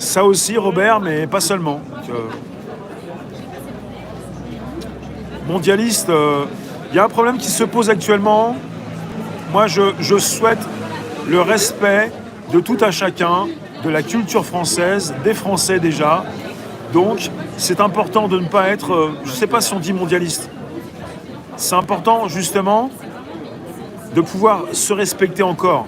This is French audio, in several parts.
Ça aussi, Robert, mais pas seulement. Donc, mondialiste, il y a un problème qui se pose actuellement. Moi, je souhaite le respect de tout à chacun, de la culture française, des Français déjà. Donc, c'est important de ne pas être, je ne sais pas si on dit mondialiste. C'est important, justement, de pouvoir se respecter encore.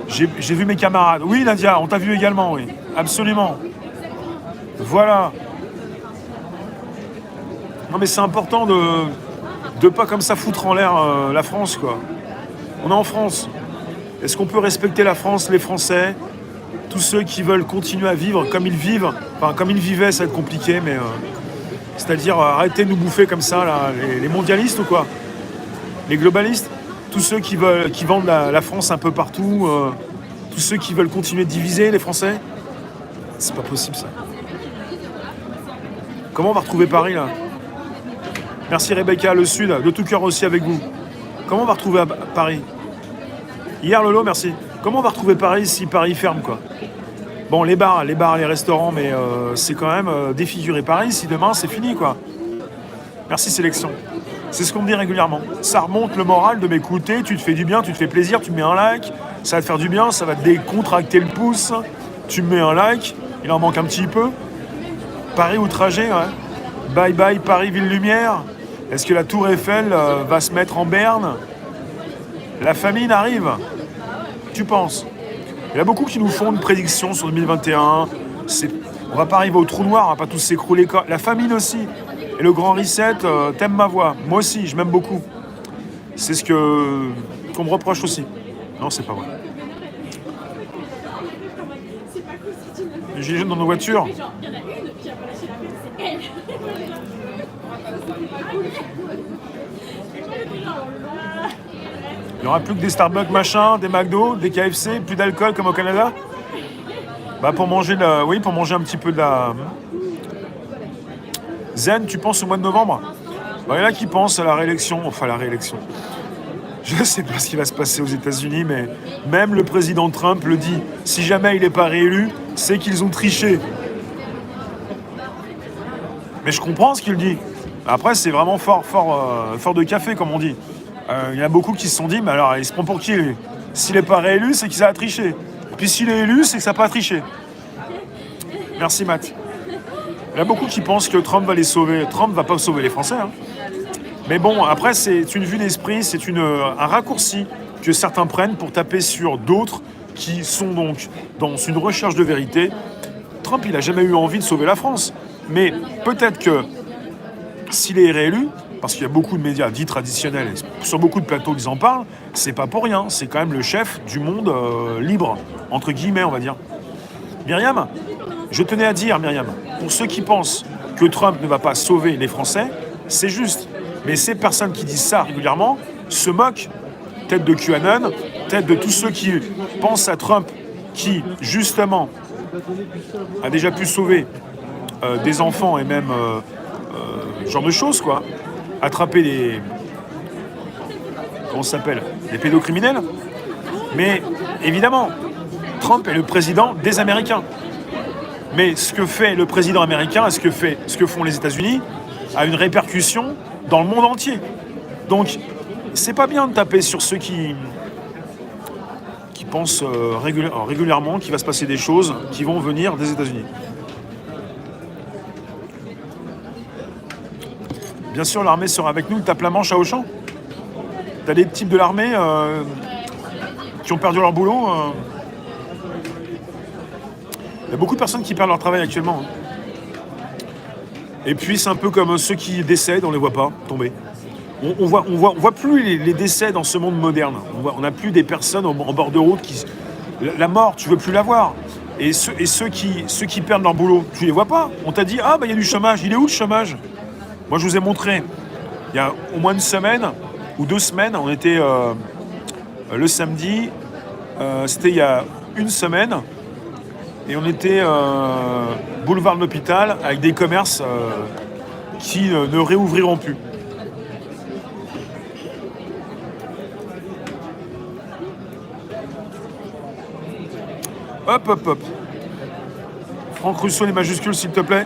J'ai vu mes camarades. Oui, Nadia, on t'a vu également, oui. Absolument. Voilà. Non, mais c'est important de pas comme ça foutre en l'air la France, quoi. On est en France. Est-ce qu'on peut respecter la France, les Français, tous ceux qui veulent continuer à vivre comme ils vivent, enfin comme ils vivaient, ça va être compliqué, mais c'est-à-dire arrêtez de nous bouffer comme ça, là, les mondialistes ou quoi, les globalistes, tous ceux qui vendent la France un peu partout, tous ceux qui veulent continuer de diviser les Français, c'est pas possible ça. Comment on va retrouver Paris là? Merci Rebecca, le Sud, de tout cœur aussi avec vous. Comment on va retrouver Paris? Hier Lolo, merci. Comment on va retrouver Paris si Paris ferme quoi? Bon, les bars, les restaurants, mais c'est quand même défigurer Paris si demain c'est fini quoi. Merci Sélection. C'est ce qu'on me dit régulièrement. Ça remonte le moral de m'écouter, tu te fais du bien, tu te fais plaisir, tu me mets un like, ça va te faire du bien, ça va te décontracter le pouce, tu me mets un like, il en manque un petit peu. Paris outragé, ouais. Bye bye Paris Ville Lumière. Est-ce que la tour Eiffel va se mettre en berne? La famine arrive. Tu penses? Il y a beaucoup qui nous font une prédiction sur 2021. On va pas arriver au trou noir, on va pas tous s'écrouler. La famine aussi. Et le grand reset, t'aimes ma voix. Moi aussi, je m'aime beaucoup. C'est ce qu'on me reproche aussi. Non, c'est pas vrai. Les gilets jaunes dans nos voitures. Il n'y aura plus que des Starbucks machin, des McDo, des KFC, plus d'alcool comme au Canada. Bah pour manger pour manger un petit peu de la zen, tu penses au mois de novembre? Bah, il y en a qui pensent à la réélection, enfin la réélection. Je ne sais pas ce qui va se passer aux États-Unis, mais même le président Trump le dit. Si jamais il n'est pas réélu, c'est qu'ils ont triché. Mais je comprends ce qu'il dit. Après, c'est vraiment fort de café, comme on dit. Il y en a beaucoup qui se sont dit, mais alors, il se prend pour qui, lui? S'il n'est pas réélu, c'est qu'il a triché. Et puis s'il est élu, c'est que ça n'a pas triché. Merci, Matt. Il y a beaucoup qui pensent que Trump va les sauver. Trump ne va pas sauver les Français. Hein. Mais bon, après, c'est une vue d'esprit, c'est un raccourci que certains prennent pour taper sur d'autres qui sont donc dans une recherche de vérité. Trump, il n'a jamais eu envie de sauver la France. Mais peut-être que s'il est réélu, parce qu'il y a beaucoup de médias dits traditionnels, et sur beaucoup de plateaux ils en parlent, c'est pas pour rien. C'est quand même le chef du monde libre, entre guillemets, on va dire. Myriam, je tenais à dire, Myriam, pour ceux qui pensent que Trump ne va pas sauver les Français, c'est juste. Mais ces personnes qui disent ça régulièrement se moquent, tête de QAnon, tête de tous ceux qui pensent à Trump, qui, justement, a déjà pu sauver des enfants et même ce genre de choses, quoi. Attraper des... Comment ça s'appelle? Des pédocriminels. Mais, évidemment, Trump est le président des Américains. Mais ce que fait le président américain et ce que font les États-Unis a une répercussion dans le monde entier. Donc, c'est pas bien de taper sur ceux qui pensent régulièrement qu'il va se passer des choses qui vont venir des États-Unis. Bien sûr, l'armée sera avec nous, tape la manche à Auchan. T'as des types de l'armée qui ont perdu leur boulot. Il y a beaucoup de personnes qui perdent leur travail actuellement. Hein. Et puis c'est un peu comme ceux qui décèdent, on les voit pas tomber. On voit plus les décès dans ce monde moderne. On n'a plus des personnes en bord de route qui... La mort, tu veux plus la voir. Et ceux qui perdent leur boulot, tu les vois pas. On t'a dit, il y a du chômage. Il est où le chômage? Moi, je vous ai montré. Il y a au moins une semaine ou 2 semaines, on était le samedi. C'était il y a une semaine. Et on était boulevard de l'Hôpital avec des commerces qui ne réouvriront plus. Hop, hop, hop. Franck Rousseau, les majuscules, s'il te plaît.